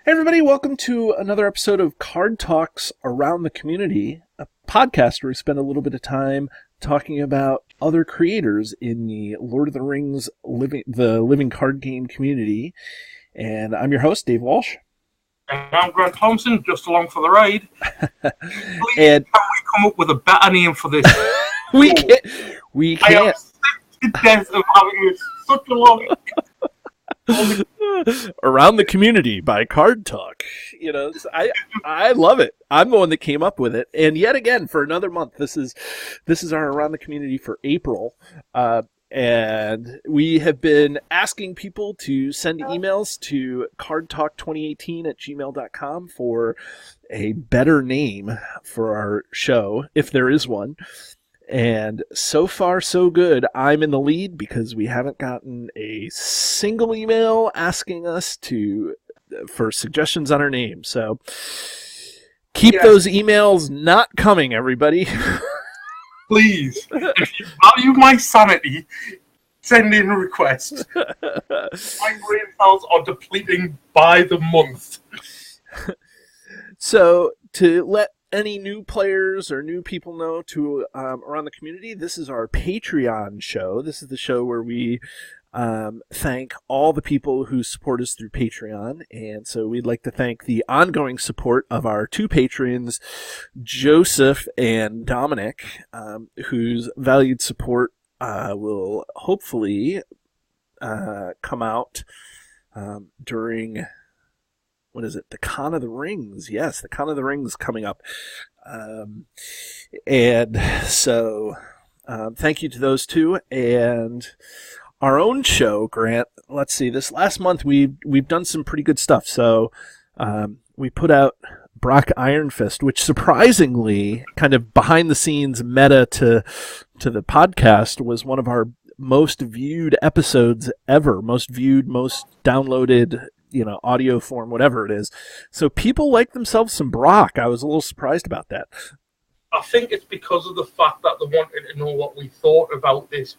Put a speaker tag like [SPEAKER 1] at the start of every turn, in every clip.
[SPEAKER 1] Everybody, welcome to another episode of Card Talks Around the Community, a podcast where we spend a little bit of time talking about other creators in the Lord of the Rings living card game community. And I'm your host, Dave Walsh.
[SPEAKER 2] And I'm Grant Thompson, just along for the ride. Please,
[SPEAKER 1] And
[SPEAKER 2] can we come up with a better name for this?
[SPEAKER 1] we can't.
[SPEAKER 2] I am sick to death of having this such a long...
[SPEAKER 1] Around the Community by Card Talk. You know, I love it. I'm the one that came up with it. And yet again, for another month, this is our Around the Community for April. And we have been asking people to send emails to cardtalk2018@gmail.com for a better name for our show, if there is one. And so far, so good. I'm in the lead because we haven't gotten a single email asking us for suggestions on our name. So keep those emails not coming, everybody.
[SPEAKER 2] Please, if you value my sanity, send in requests. My brain cells are depleting by the month.
[SPEAKER 1] So to let any new players or new people know to around the community, this is our Patreon show. This is the show where we thank all the people who support us through Patreon. And so we'd like to thank the ongoing support of our two patrons, Joseph and Dominic, whose valued support will hopefully come out during... What is it? The Con of the Rings. Yes, the Con of the Rings coming up. And so thank you to those two. And our own show, Grant, let's see, this last month we've done some pretty good stuff. So we put out Brok Ironfist, which surprisingly, kind of behind the scenes meta to the podcast, was one of our most viewed episodes ever. Most viewed, most downloaded, audio form, whatever it is. So people like themselves some Brok. I was a little surprised about that.
[SPEAKER 2] I think it's because of the fact that they wanted to know what we thought about this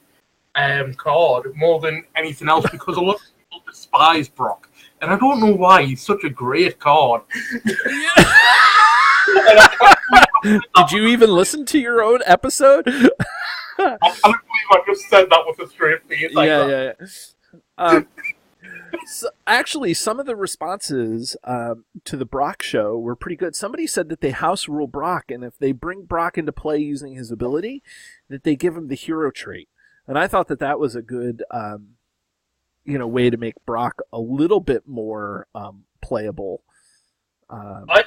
[SPEAKER 2] card more than anything else, because a lot of people despise Brok. And I don't know why. He's such a great card.
[SPEAKER 1] Did you even listen to your own episode?
[SPEAKER 2] I can't believe I just said that with a straight face.
[SPEAKER 1] Yeah. So actually, some of the responses to the Brok show were pretty good. Somebody said that they house rule Brok, and if they bring Brok into play using his ability, that they give him the hero trait. And I thought that was a good, way to make Brok a little bit more playable.
[SPEAKER 2] I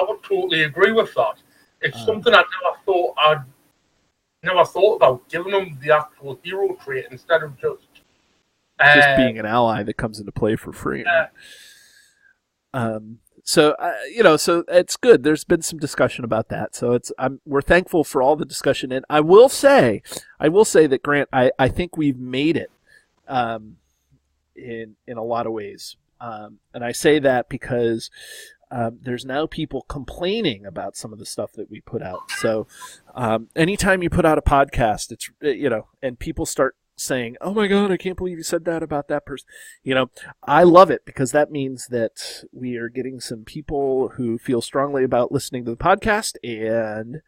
[SPEAKER 2] would totally agree with that. It's something I never thought about, giving him the actual hero trait instead of just
[SPEAKER 1] being an ally that comes into play for free. So it's good. There's been some discussion about that. So we're thankful for all the discussion. And I will say that, Grant, I think we've made it in a lot of ways. And I say that because there's now people complaining about some of the stuff that we put out. So anytime you put out a podcast, it's, and people start saying, "Oh my God, I can't believe you said that about that person." I love it because that means that we are getting some people who feel strongly about listening to the podcast and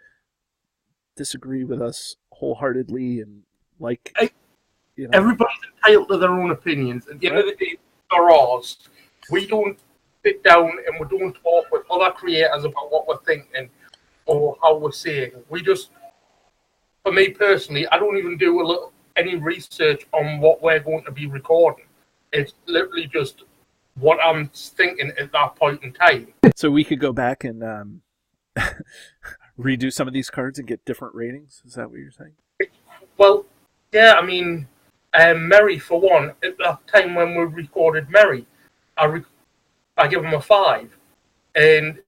[SPEAKER 1] disagree with us wholeheartedly and
[SPEAKER 2] everybody's entitled to their own opinions. At the end of the day, they're ours. We don't sit down and we don't talk with other creators about what we're thinking or how we're saying. We just, for me personally, I don't even do any research on what we're going to be recording. It's literally just what I'm thinking at that point in time.
[SPEAKER 1] So we could go back and redo some of these cards and get different ratings? Is that what you're saying?
[SPEAKER 2] Well, yeah, I mean, Merry, for one, at that time when we recorded Merry, I give them a 5. And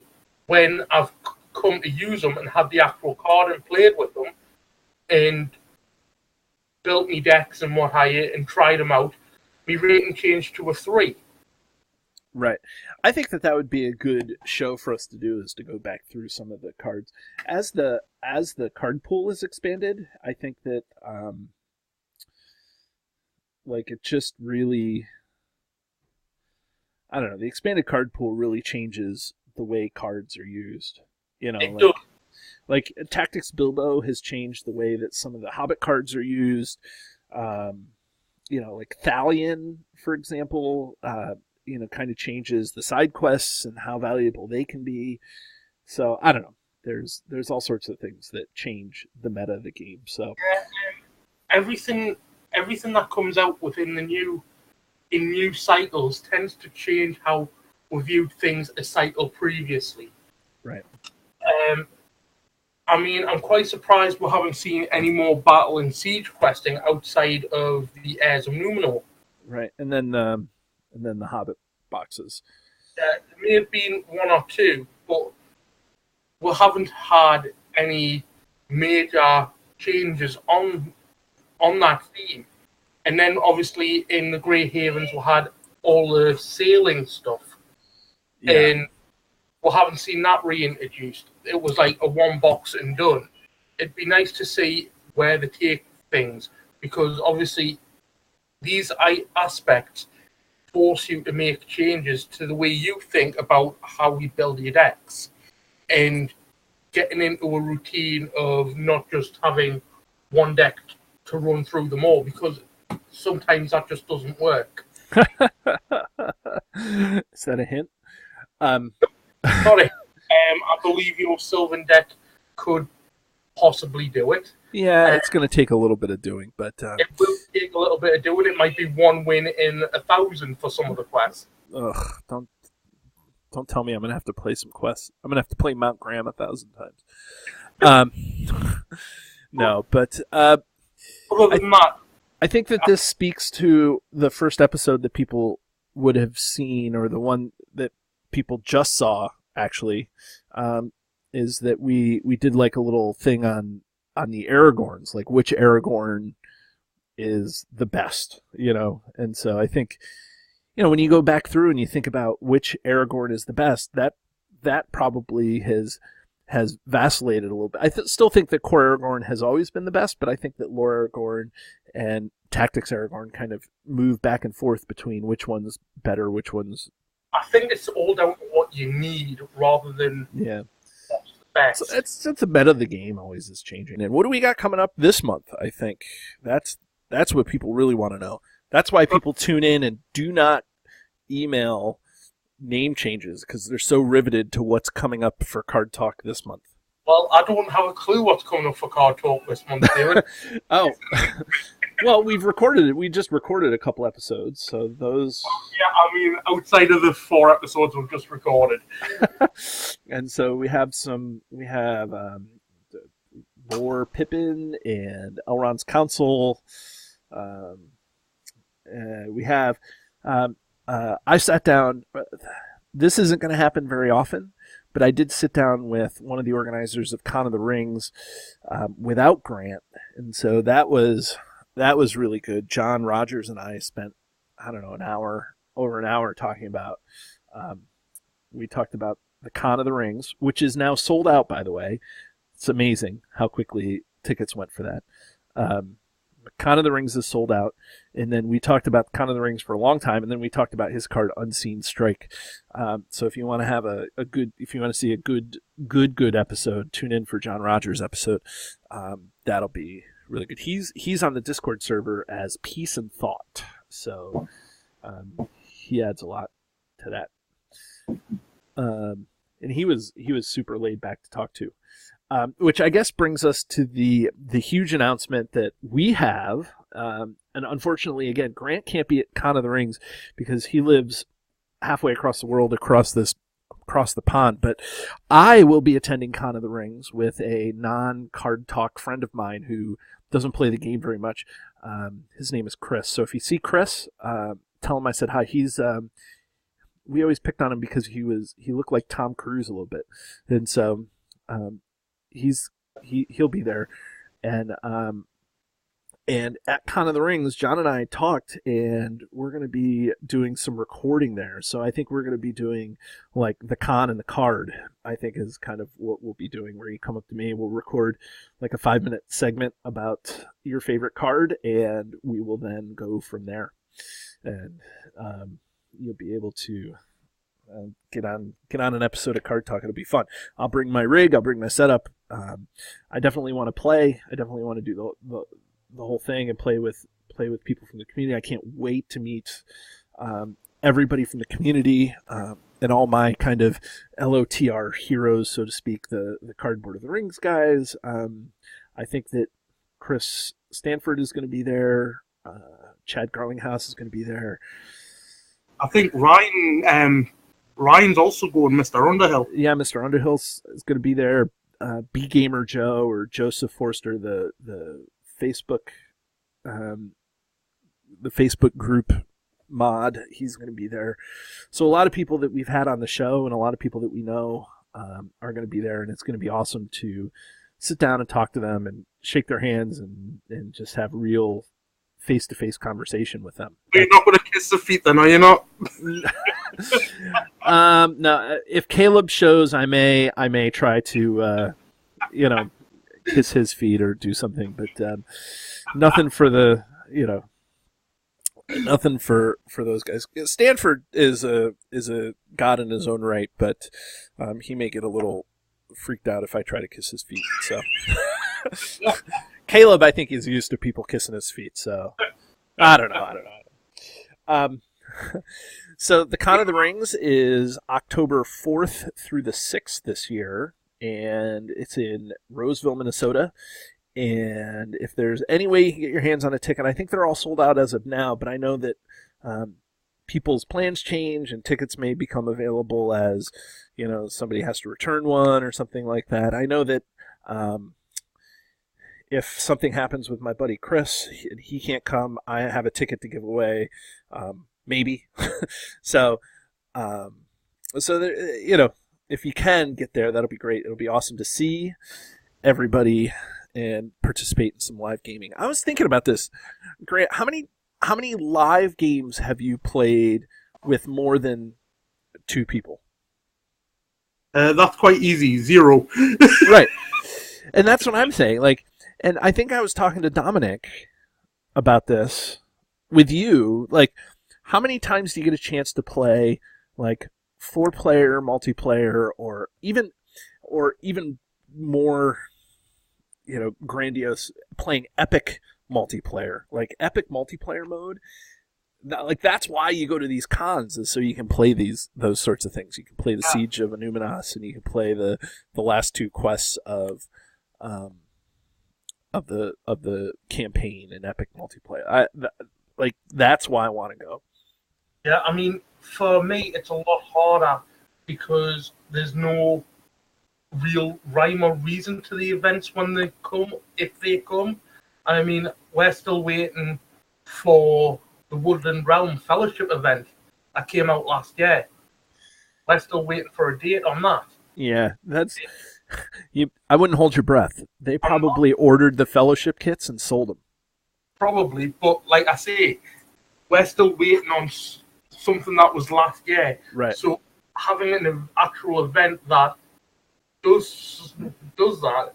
[SPEAKER 2] when I've come to use them and had the actual card and played with them and built me decks and what have you and tried them out, my rating changed to a 3.
[SPEAKER 1] Right. I think that would be a good show for us to do, is to go back through some of the cards as the card pool is expanded. I think that like it just really, I don't know, the expanded card pool really changes the way cards are used. You know,
[SPEAKER 2] It does.
[SPEAKER 1] like Tactics Bilbo has changed the way that some of the Hobbit cards are used. You know, like Thalion, for example, you know, kind of changes the side quests and how valuable they can be. So I don't know. There's all sorts of things that change the meta of the game. So
[SPEAKER 2] everything that comes out within in new cycles tends to change how we viewed things a cycle previously.
[SPEAKER 1] Right.
[SPEAKER 2] I mean, I'm quite surprised we haven't seen any more battle and siege questing outside of the Heirs of Numenor.
[SPEAKER 1] Right, and then the Hobbit boxes.
[SPEAKER 2] There may have been one or two, but we haven't had any major changes on that theme. And then, obviously, in the Grey Havens, we had all the sailing stuff.
[SPEAKER 1] Yeah.
[SPEAKER 2] And we haven't seen that reintroduced. It was like a one box and done. It'd be nice to see where they take things, because obviously these aspects force you to make changes to the way you think about how you build your decks, and getting into a routine of not just having one deck to run through them all, because sometimes that just doesn't work.
[SPEAKER 1] Is that a hint?
[SPEAKER 2] Sorry. I believe your Sylvan deck could possibly do it.
[SPEAKER 1] Yeah, it's going to take a little bit of doing, but
[SPEAKER 2] it will take a little bit of doing. It might be one win in 1,000 for some of the quests.
[SPEAKER 1] Ugh, don't tell me I'm going to have to play some quests. I'm going to have to play Mount Graham 1,000 times. No, but
[SPEAKER 2] other than that,
[SPEAKER 1] I think that this speaks to the first episode that people would have seen, or the one that people just saw, actually, is that we did like a little thing on the Aragorns, like which Aragorn is the best, you know. And so I think, you know, when you go back through and you think about which Aragorn is the best, that probably has vacillated a little bit. I still think that core Aragorn has always been the best, but I think that lore Aragorn and tactics Aragorn kind of move back and forth between which one's better, which one's...
[SPEAKER 2] I think it's all down to what you need rather than what's the best.
[SPEAKER 1] So it's the meta of the game always is changing. And what do we got coming up this month? I think that's what people really want to know. That's why people tune in and do not email name changes, because they're so riveted to what's coming up for Card Talk this month.
[SPEAKER 2] Well, I don't have a clue what's coming up for Card Talk this month, David.
[SPEAKER 1] Oh. Well, we've recorded it. We just recorded a couple episodes, so those...
[SPEAKER 2] Yeah, I mean, outside of the 4 episodes we've just recorded.
[SPEAKER 1] And so we have Lore Pippin and Elrond's Council. We have... I sat down... This isn't going to happen very often, but I did sit down with one of the organizers of Con of the Rings without Grant, and so that was really good. John Rogers and I spent, I don't know, over an hour talking about, we talked about the Con of the Rings, which is now sold out, by the way. It's amazing how quickly tickets went for that. Con of the Rings is sold out, and then we talked about Con of the Rings for a long time, and then we talked about his card Unseen Strike. So if you want to have if you want to see a good episode, tune in for John Rogers' episode. That'll be really good. He's on the Discord server as Peace and Thought, so he adds a lot to that. And he was super laid back to talk to. Which I guess brings us to the huge announcement that we have. And unfortunately, again, Grant can't be at Con of the Rings because he lives halfway across the world, across the pond. But I will be attending Con of the Rings with a non-Card Talk friend of mine who doesn't play the game very much. His name is Chris. So if you see Chris, tell him I said hi. He's we always picked on him because he looked like Tom Cruise a little bit, and so. He'll be there, and And at Con of the Rings, John and I talked, and we're going to be doing some recording there. So I think we're going to be doing like the con and the card, I think is kind of what we'll be doing, where you come up to me, we'll record like a 5-minute segment about your favorite card, and we will then go from there. And you'll be able to get on an episode of Card Talk. It'll be fun. I'll bring my rig, I'll bring my setup. I definitely want to play. I definitely want to do the whole thing and play with people from the community. I can't wait to meet everybody from the community and all my kind of LOTR heroes, so to speak, the Cardboard of the Rings guys. I think that Chris Stanford is going to be there. Chad Garlinghouse is going to be there.
[SPEAKER 2] I think Ryan's also going, Mr. Underhill.
[SPEAKER 1] Yeah, Mr. Underhill is going to be there. B Gamer Joe or Joseph Forster, the Facebook group mod, he's going to be there. So a lot of people that we've had on the show and a lot of people that we know are going to be there, and it's going to be awesome to sit down and talk to them and shake their hands and just have real face-to-face conversation with them.
[SPEAKER 2] You're not going to kiss the feet then, are you not?
[SPEAKER 1] No, if Caleb shows, I may try to kiss his feet or do something, but nothing for the nothing for those guys. Stanford is a god in his own right, but he may get a little freaked out if I try to kiss his feet. So Caleb, I think, is used to people kissing his feet, so I don't know. So the Con of the Rings is October 4th through the 6th this year, and it's in Roseville, Minnesota. And if there's any way you can get your hands on a ticket, I think they're all sold out as of now, but I know that people's plans change and tickets may become available as, somebody has to return one or something like that. I know that if something happens with my buddy Chris, he can't come, I have a ticket to give away, maybe. So there, if you can get there, that'll be great. It'll be awesome to see everybody and participate in some live gaming. I was thinking about this. Grant, how many live games have you played with more than 2 people?
[SPEAKER 2] That's quite easy. 0.
[SPEAKER 1] Right. And that's what I'm saying. And I think I was talking to Dominic about this with you. How many times do you get a chance to play 4-player multiplayer or even more grandiose, playing epic multiplayer, epic multiplayer mode? That's why you go to these cons, is so you can play those sorts of things. You can play the Siege of Numenor, and you can play the last 2 quests of the campaign in epic multiplayer. That's why I want to go.
[SPEAKER 2] Yeah, I mean, for me, it's a lot harder because there's no real rhyme or reason to the events when they come, if they come. I mean, we're still waiting for the Woodland Realm Fellowship event that came out last year. We're still waiting for a date on that.
[SPEAKER 1] Yeah, that's... I wouldn't hold your breath. They probably ordered the Fellowship kits and sold them.
[SPEAKER 2] Probably, but like I say, we're still waiting on something that was last year.
[SPEAKER 1] Right.
[SPEAKER 2] So having an actual event that does that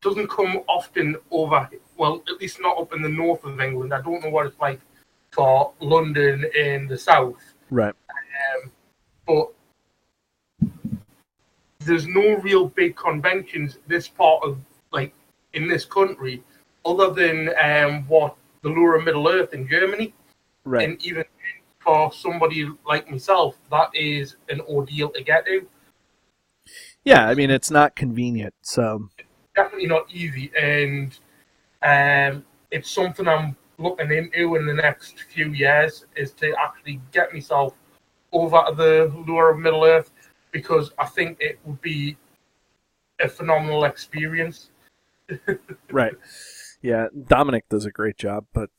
[SPEAKER 2] doesn't come often over, well, at least not up in the north of England. I don't know what it's like for London in the south.
[SPEAKER 1] Right.
[SPEAKER 2] But there's no real big conventions this part of, in this country, other than what the Lure of Middle Earth in Germany.
[SPEAKER 1] Right.
[SPEAKER 2] And even for somebody like myself, that is an ordeal to get to.
[SPEAKER 1] Yeah, I mean, it's not convenient, so...
[SPEAKER 2] Definitely not easy, and it's something I'm looking into in the next few years, is to actually get myself over to the Lure of Middle Earth, because I think it would be a phenomenal experience.
[SPEAKER 1] Right. Yeah, Dominic does a great job, but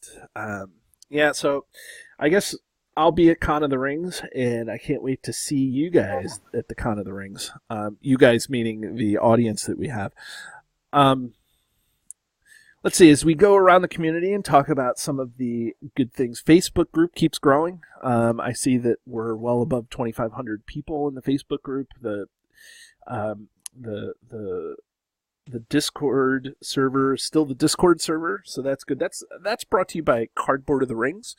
[SPEAKER 1] so I guess I'll be at Con of the Rings, and I can't wait to see you guys at the Con of the Rings. You guys meaning the audience that we have. let's see, as we go around the community and talk about some of the good things, Facebook group keeps growing. I see that we're well above 2,500 people in the Facebook group. The Discord server is still the Discord server, so that's good. That's brought to you by Cardboard of the Rings,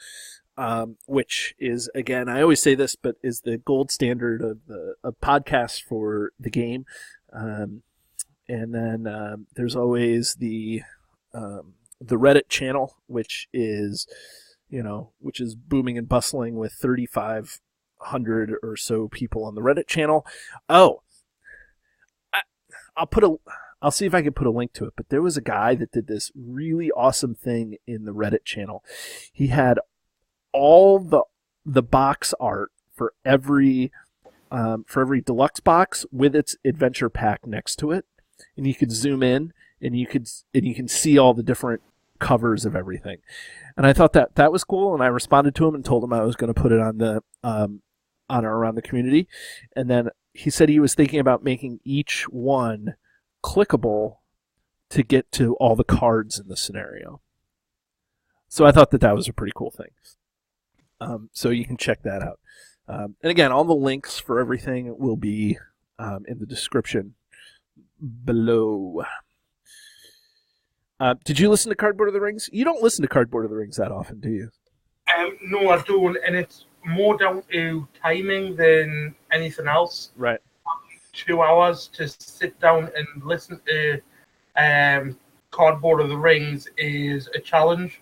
[SPEAKER 1] which is, again, I always say this, but is the gold standard of podcasts for the game. And then there's always the Reddit channel, which is booming and bustling with 3,500 or so people on the Reddit channel. Oh, I'll see if I can put a link to it, but there was a guy that did this really awesome thing in the Reddit channel. He had all the box art for every deluxe box with its adventure pack next to it, and you could zoom in and you can see all the different covers of everything. And I thought that was cool, and I responded to him and told him I was going to put it on the around the community. And then he said he was thinking about making each one clickable to get to all the cards in the scenario. So I thought that was a pretty cool thing. So you can check that out. And again, all the links for everything will be in the description below. Did you listen to Cardboard of the Rings? You don't listen to Cardboard of the Rings that often, do you?
[SPEAKER 2] No, I don't, and it's more down to timing than anything else.
[SPEAKER 1] Right.
[SPEAKER 2] 2 hours to sit down and listen to Cardboard of the Rings is a challenge.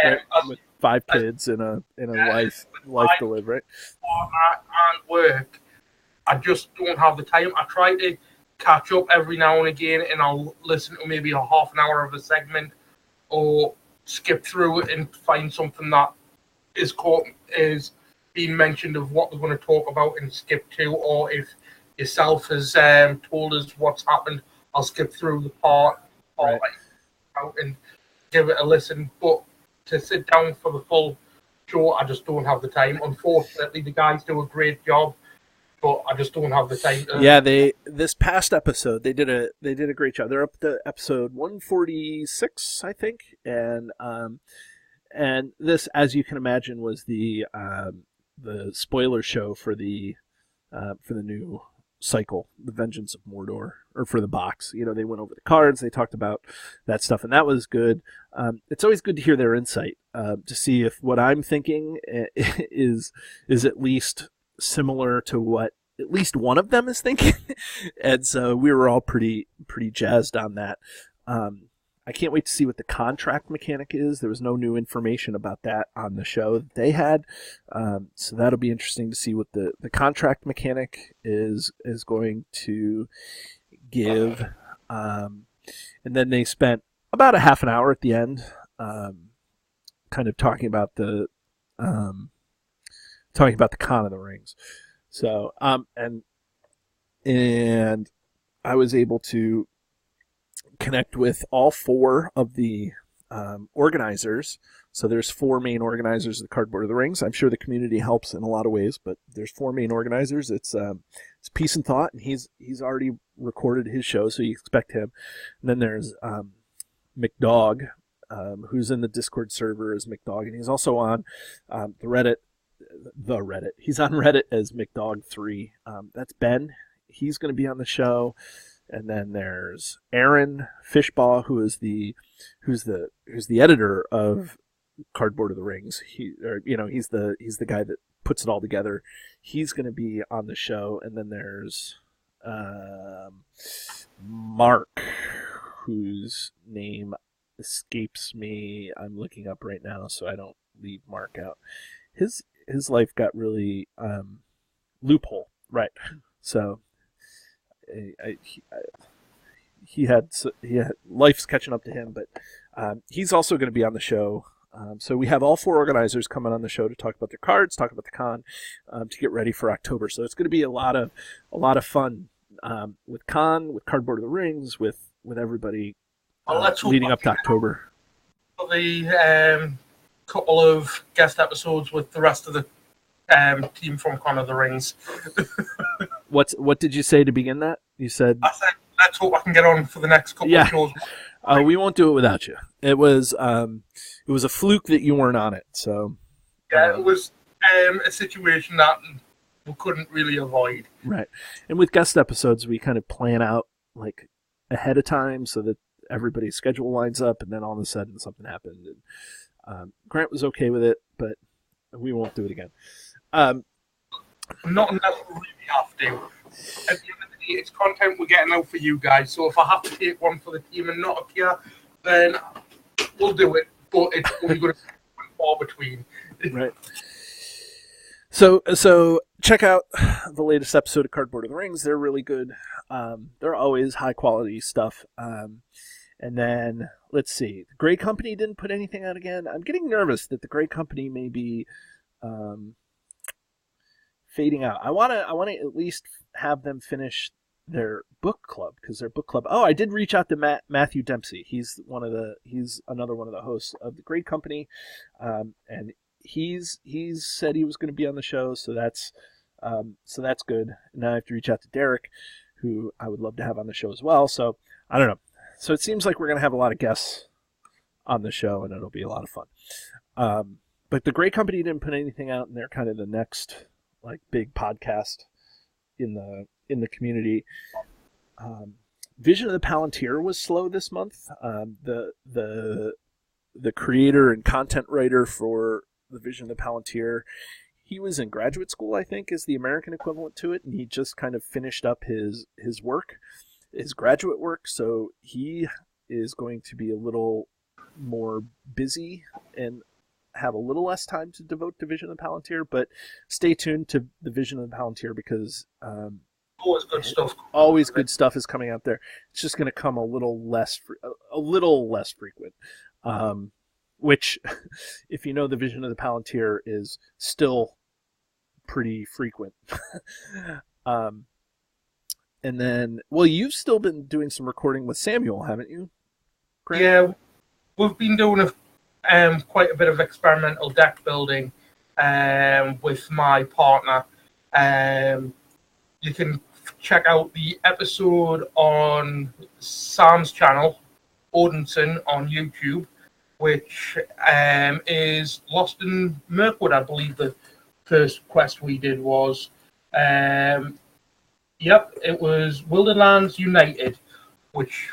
[SPEAKER 1] Right. With 5 kids and a life to live, right?
[SPEAKER 2] And work, I just don't have the time. I try to catch up every now and again, and I'll listen to maybe a half an hour of a segment, or skip through it and find something that is being mentioned of what we're going to talk about and skip to, or if yourself has told us what's happened, I'll skip through the part
[SPEAKER 1] right.
[SPEAKER 2] And give it a listen. But to sit down for the full show, I just don't have the time. Unfortunately, the guys do a great job, but I just don't have the time.
[SPEAKER 1] Yeah, this past episode they did a great job. They're up to episode 146, I think, and this, as you can imagine, was the spoiler show for the new cycle, the Vengeance of Mordor, or for the box. They went over the cards, they talked about that stuff, and that was good. It's always good to hear their insight, to see if what I'm thinking is at least similar to what at least one of them is thinking. And so we were all pretty jazzed on that. I can't wait to see what the contract mechanic is. There was no new information about that on the show that they had. So that'll be interesting to see what the contract mechanic is going to give. And then they spent about a half an hour at the end kind of talking about the Con of the Rings. So, and I was able to connect with all 4 of the organizers. So there's 4 main organizers of the Cardboard of the Rings. I'm sure the community helps in a lot of ways, but there's 4 main organizers. It's Peace and Thought, and he's already recorded his show, so you expect him. And then there's McDog, who's in the Discord server as McDog, and he's also on the Reddit. He's on Reddit as McDog3. That's Ben. He's going to be on the show. And then there's Aaron Fishbaugh, who's the editor of Cardboard of the Rings. He's the guy that puts it all together. He's going to be on the show. And then there's Mark, whose name escapes me. I'm looking up right now so I don't leave Mark out. His life got really loophole, right? So he had life's catching up to him, but he's also going to be on the show. So we have all 4 organizers coming on the show to talk about their cards, talk about the con, to get ready for October. So it's going to be a lot of fun with Cardboard of the Rings, with everybody leading up to October.
[SPEAKER 2] The couple of guest episodes with the rest of the team from Con of the Rings.
[SPEAKER 1] What did you say to begin that? You said...
[SPEAKER 2] I said, let's hope I can get on for the next couple of shows.
[SPEAKER 1] We won't do it without you. It was a fluke that you weren't on it. So
[SPEAKER 2] yeah, it was a situation that we couldn't really avoid.
[SPEAKER 1] Right. And with guest episodes, we kind of plan out like ahead of time so that everybody's schedule lines up, and then all of a sudden something happened. And Grant was okay with it, but we won't do it again.
[SPEAKER 2] Not unless we really have to. At the end of the day, it's content we're getting out for you guys. So if I have to take one for the team and not appear, then we'll do it. But it's only going to be far between.
[SPEAKER 1] Right. So check out the latest episode of Cardboard of the Rings. They're really good. They're always high quality stuff. And then let's see. The Grey Company didn't put anything out again. I'm getting nervous that the Grey Company may be fading out. I want to at least have them finish their book club, because their book club. Oh, I did reach out to Matthew Dempsey. He's another one of the hosts of the Grey Company, and he's said he was going to be on the show, so that's good. Now I have to reach out to Derek, who I would love to have on the show as well. So I don't know. So it seems like we're going to have a lot of guests on the show, and it'll be a lot of fun. But the Grey Company didn't put anything out, and they're kind of the next like big podcast in the community. Vision of the Palantir was slow this month. The creator and content writer for the Vision of the Palantir, he was in graduate school, I think, is the American equivalent to it, and he just kind of finished up his graduate work, so he is going to be a little more busy and have a little less time to devote to Vision of the Palantir, but stay tuned to the Vision of the Palantir, because
[SPEAKER 2] always good stuff.
[SPEAKER 1] Always good stuff is coming out there. It's just going to come a little less frequent. Which, if you know, the Vision of the Palantir is still pretty frequent. And then, well, you've still been doing some recording with Samuel, haven't you, Grant?
[SPEAKER 2] Yeah, we've been doing quite a bit of experimental deck building with my partner. You can check out the episode on Sam's channel, Onidsen, on YouTube, which is Lost in Mirkwood, I believe the first quest we did was. Yep, it was Wilderlands United, which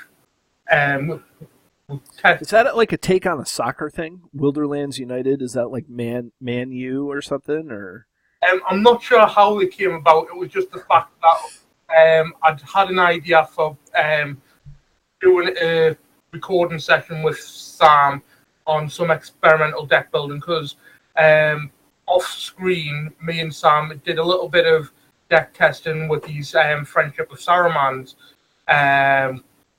[SPEAKER 1] is that like a take on a soccer thing? Wilderlands United, is that like Man U or something, or?
[SPEAKER 2] I'm not sure how it came about. It was just the fact that I'd had an idea for doing a recording session with Sam on some experimental deck building, because off screen, me and Sam did a little bit of deck testing with these Friendship of Saruman's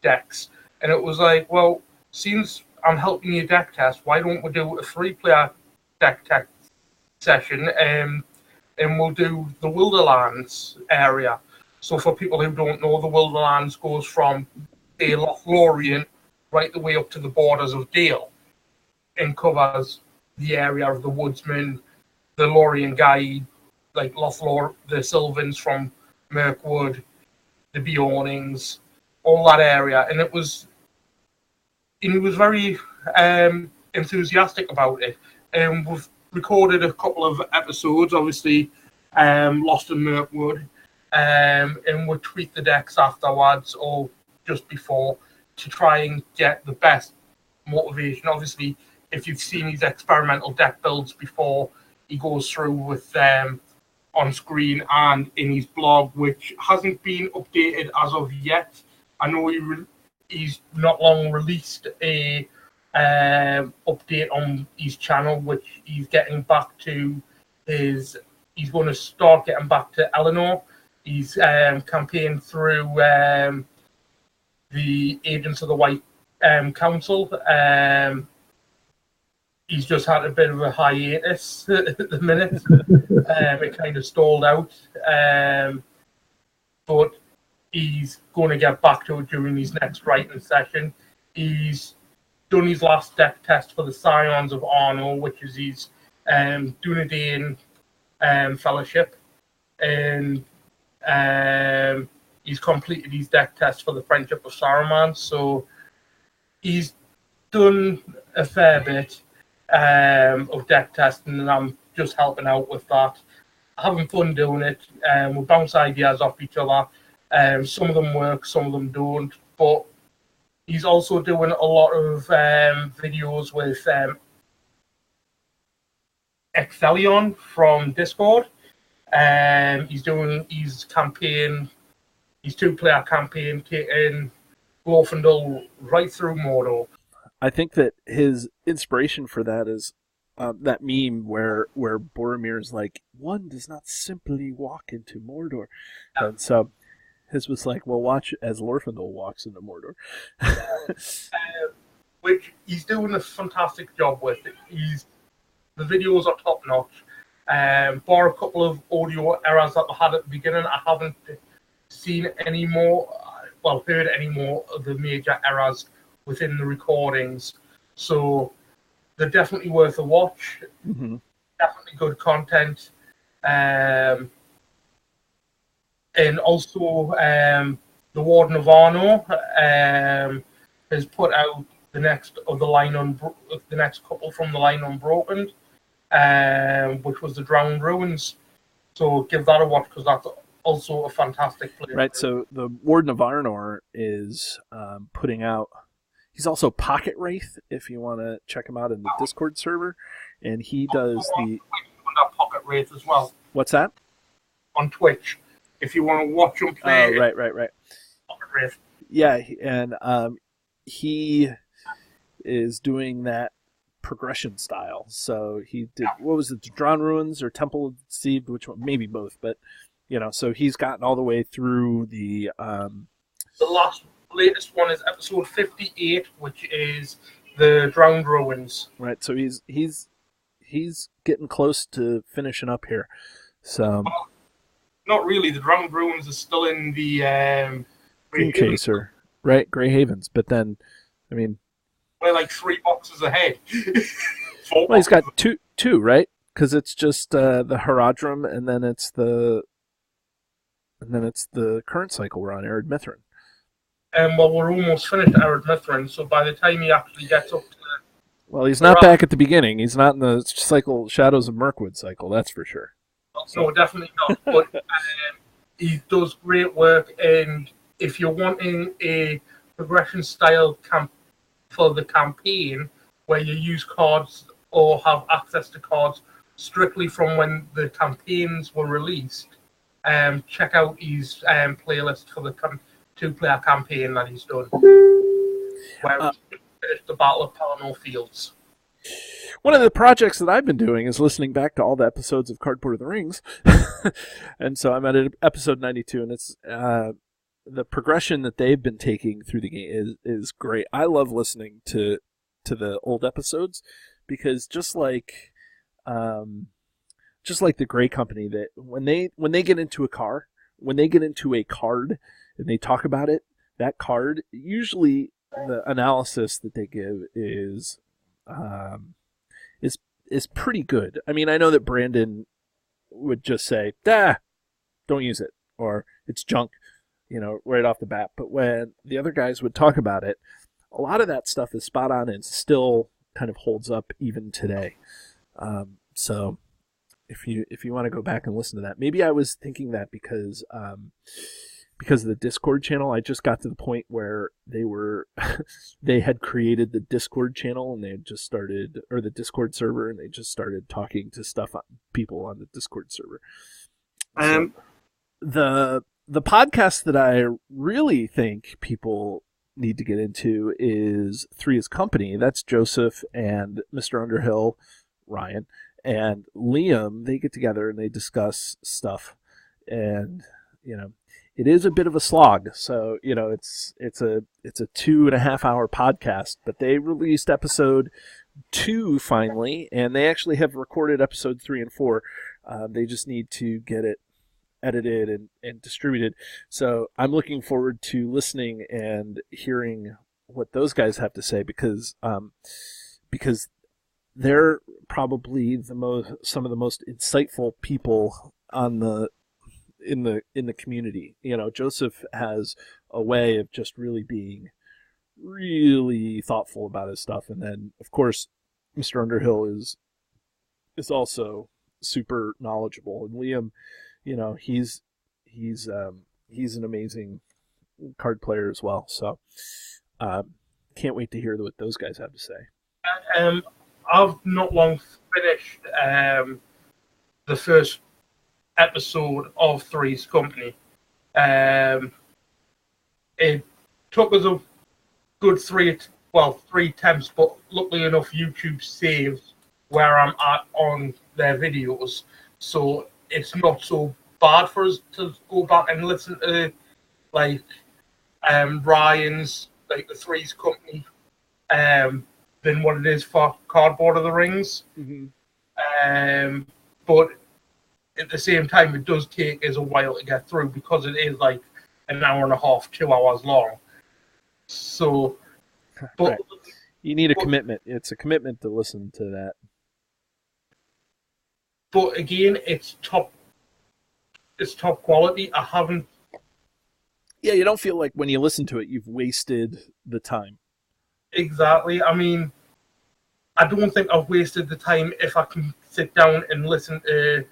[SPEAKER 2] decks, and it was like, well, since I'm helping you deck test, why don't we do a 3-player deck test session, and we'll do the Wilderlands area. So for people who don't know, the Wilderlands goes from Lothlorien right the way up to the borders of Dale, and covers the area of the Woodsman, the Lorien Guide, like the Sylvans from Mirkwood, the Beornings, all that area. And he was very enthusiastic about it. And we've recorded a couple of episodes, obviously, Lost in Mirkwood, and we'll tweak the decks afterwards or just before to try and get the best motivation. Obviously, if you've seen his experimental deck builds before, he goes through with them on screen and in his blog, which hasn't been updated as of yet. I know he's not long released a update on his channel, which he's getting back to he's going to start getting back to Eleanor. He's campaigned through the Agents of the White Council. He's just had a bit of a hiatus at the minute. It kind of stalled out. But he's going to get back to it during his next writing session. He's done his last deck test for the Scions of Arnor, which is his Dunedain Fellowship. And he's completed his deck test for the Friendship of Saruman. So he's done a fair bit of deck testing, and I'm just helping out with that. Having fun doing it. We bounce ideas off each other. Some of them work, some of them don't. But he's also doing a lot of videos with Exelion from Discord. He's doing his campaign, his 2-player campaign, taking Glorfindel right through Mordor.
[SPEAKER 1] I think that his inspiration for that is that meme where Boromir's like, one does not simply walk into Mordor. Yeah. And so his was like, well, watch as Glorfindel walks into Mordor.
[SPEAKER 2] Which he's doing a fantastic job with. The videos are top notch. Bar a couple of audio errors that I had at the beginning, I haven't seen any more, heard any more of the major errors within the recordings. So they're definitely worth a watch.
[SPEAKER 1] Mm-hmm.
[SPEAKER 2] Definitely good content. And also, the Warden of Arnor has put out the next couple from the line Unbroken, which was the Drowned Ruins. So give that a watch because that's also a fantastic play.
[SPEAKER 1] Right. So the Warden of Arnor is putting out. He's also Pocket Wraith, if you want to check him out in the Discord server, and he does the
[SPEAKER 2] Pocket Wraith as well.
[SPEAKER 1] What's that?
[SPEAKER 2] On Twitch, if you want to watch him play.
[SPEAKER 1] Oh, right.
[SPEAKER 2] Pocket Wraith.
[SPEAKER 1] Yeah, and he is doing that progression style. So he did, what was it, Drowned Ruins or Temple of Deceived, which one? Maybe both, but so he's gotten all the way through the
[SPEAKER 2] latest one is episode 58, which is the Drowned Ruins.
[SPEAKER 1] Right, so he's getting close to finishing up here. So
[SPEAKER 2] not really. The Drowned Ruins is still in the
[SPEAKER 1] Green Chaser, right? Grey Havens, but then, I mean,
[SPEAKER 2] we're like 3 boxes ahead.
[SPEAKER 1] Well, he's got two, right? Because it's just the Haradrim, and then it's the current cycle we're on, Arid Mithrin.
[SPEAKER 2] We're almost finished Arid Mithrin, so by the time he actually gets up to...
[SPEAKER 1] Well, he's not back at the beginning. He's not in the cycle Shadows of Mirkwood cycle, that's for sure.
[SPEAKER 2] No, definitely not. But he does great work, and if you're wanting a progression style for the campaign, where you use cards or have access to cards strictly from when the campaigns were released, check out his playlist for the 2-player campaign that he's done, where it's the Battle of Palantir Fields.
[SPEAKER 1] One of the projects that I've been doing is listening back to all the episodes of Cardboard of the Rings, and so I'm at episode 92, and it's the progression that they've been taking through the game is great. I love listening to the old episodes because just like the Grey Company, that when they get into a card and they talk about it, that card, usually the analysis that they give is pretty good. I mean, I know that Brandon would just say, don't use it, or it's junk, right off the bat. But when the other guys would talk about it, a lot of that stuff is spot on and still kind of holds up even today. So if you want to go back and listen to that, maybe I was thinking that because of the Discord channel, I just got to the point where they had created the Discord channel and they had just started, or the Discord server, and they just started talking to people on the Discord server. So the podcast that I really think people need to get into is Three is Company. That's Joseph and Mr. Underhill, Ryan, and Liam. They get together and they discuss stuff, and it is a bit of a slog. So it's a 2.5 hour podcast, but they released episode 2 finally, and they actually have recorded episode 3 and 4. They just need to get it edited and distributed. So I'm looking forward to listening and hearing what those guys have to say, because they're probably some of the most insightful people in the community. Joseph has a way of just really being really thoughtful about his stuff. And then, of course, Mr. Underhill is also super knowledgeable. And Liam, he's an amazing card player as well. So can't wait to hear what those guys have to say.
[SPEAKER 2] I've not long finished the first episode of Three's Company. It took us a good three attempts, but luckily enough, YouTube saves where I'm at on their videos, so it's not so bad for us to go back and listen to Ryan's the Three's Company than what it is for Cardboard of the Rings.
[SPEAKER 1] Mm-hmm.
[SPEAKER 2] But at the same time, it does take us a while to get through because it is like an hour and a half, 2 hours long. So, but
[SPEAKER 1] right. You need a commitment. It's a commitment to listen to that.
[SPEAKER 2] But again, it's top quality. I haven't.
[SPEAKER 1] Yeah, you don't feel like when you listen to it, you've wasted the time.
[SPEAKER 2] Exactly. I mean, I don't think I've wasted the time if I can sit down and listen to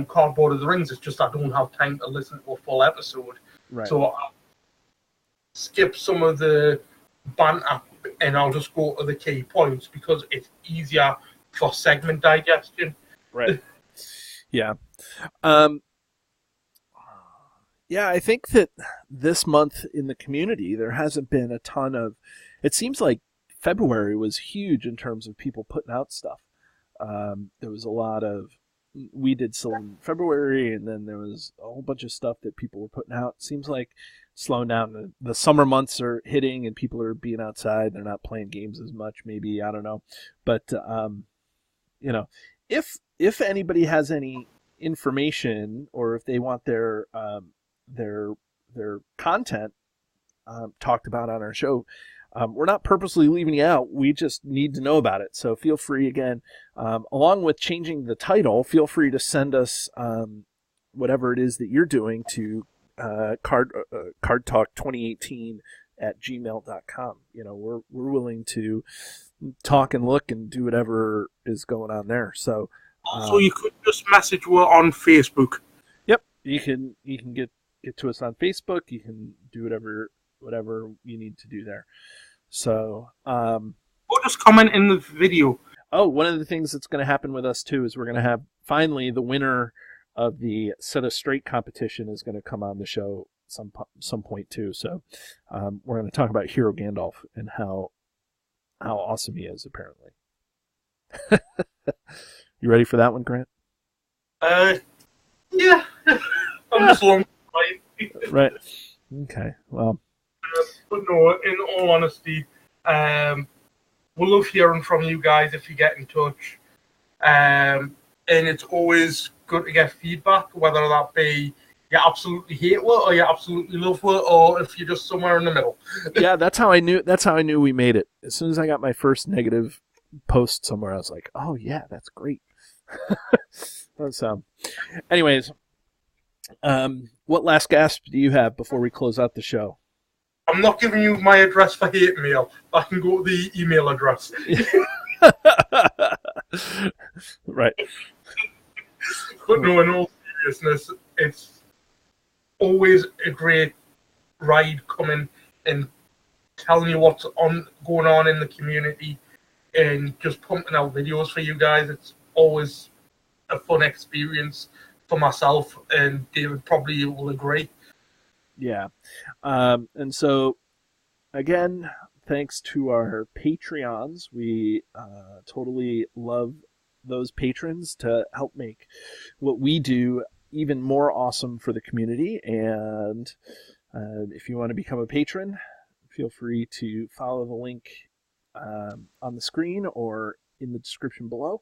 [SPEAKER 2] Cardboard of the Rings. It's just I don't have time to listen to a full episode.
[SPEAKER 1] Right.
[SPEAKER 2] So I'll skip some of the banter and I'll just go to the key points because it's easier for segment digestion.
[SPEAKER 1] Right. Yeah. Yeah, I think that this month in the community, there hasn't been a ton of... It seems like February was huge in terms of people putting out stuff. There was a lot of... We did some in February, and then there was a whole bunch of stuff that people were putting out. It seems like slowing down. The summer months are hitting, and people are being outside. They're not playing games as much, maybe. I don't know. But, if anybody has any information or if they want their content talked about on our show, we're not purposely leaving you out. We just need to know about it. So feel free, again, along with changing the title, feel free to send us whatever it is that you're doing to cardtalk2018@gmail.com. We're willing to talk and look and do whatever is going on there. So
[SPEAKER 2] also, you could just message us on Facebook.
[SPEAKER 1] Yep, you can get to us on Facebook. You can do whatever you need to do there. So,
[SPEAKER 2] or just comment in the video.
[SPEAKER 1] Oh, one of the things that's going to happen with us too is we're going to have finally the winner of the Set Us Straight competition is going to come on the show some point too. So, we're going to talk about Hero Gandalf and how awesome he is, apparently. You ready for that one, Grant?
[SPEAKER 2] Yeah. I'm just long.
[SPEAKER 1] Right. Okay. Well.
[SPEAKER 2] But no, in all honesty, we love hearing from you guys if you get in touch. And it's always good to get feedback, whether that be you absolutely hate it or you absolutely love it, or if you're just somewhere in the middle.
[SPEAKER 1] Yeah, that's how I knew we made it. As soon as I got my first negative post somewhere, I was like, oh yeah, that's great. So, anyways, what last gasp do you have before we close out the show?
[SPEAKER 2] I'm not giving you my address for hate mail. I can go to the email address.
[SPEAKER 1] Right.
[SPEAKER 2] But no, in all seriousness, it's always a great ride coming and telling you what's going on in the community and just pumping out videos for you guys. It's always a fun experience for myself, and David probably will agree.
[SPEAKER 1] Yeah. And so, again, thanks to our Patreons. We totally love those patrons to help make what we do even more awesome for the community. And if you want to become a patron, feel free to follow the link on the screen or in the description below.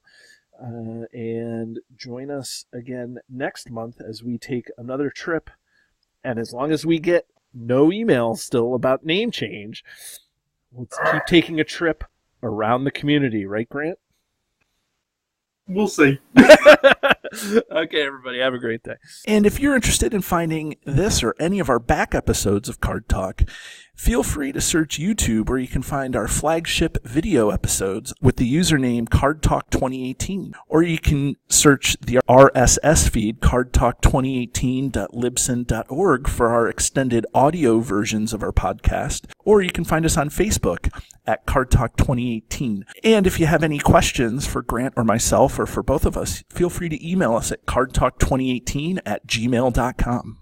[SPEAKER 1] And join us again next month as we take another trip. And as long as we get no emails still about name change, let's keep taking a trip around the community, right, Grant?
[SPEAKER 2] We'll see.
[SPEAKER 1] Okay, everybody, have a great day. And if you're interested in finding this or any of our back episodes of Card Talk, feel free to search YouTube where you can find our flagship video episodes with the username Card Talk 2018. Or you can search the RSS feed, cardtalk2018.libsyn.org, for our extended audio versions of our podcast. Or you can find us on Facebook at Card Talk 2018. And if you have any questions for Grant or myself or for both of us, feel free to email us at cardtalk2018@gmail.com.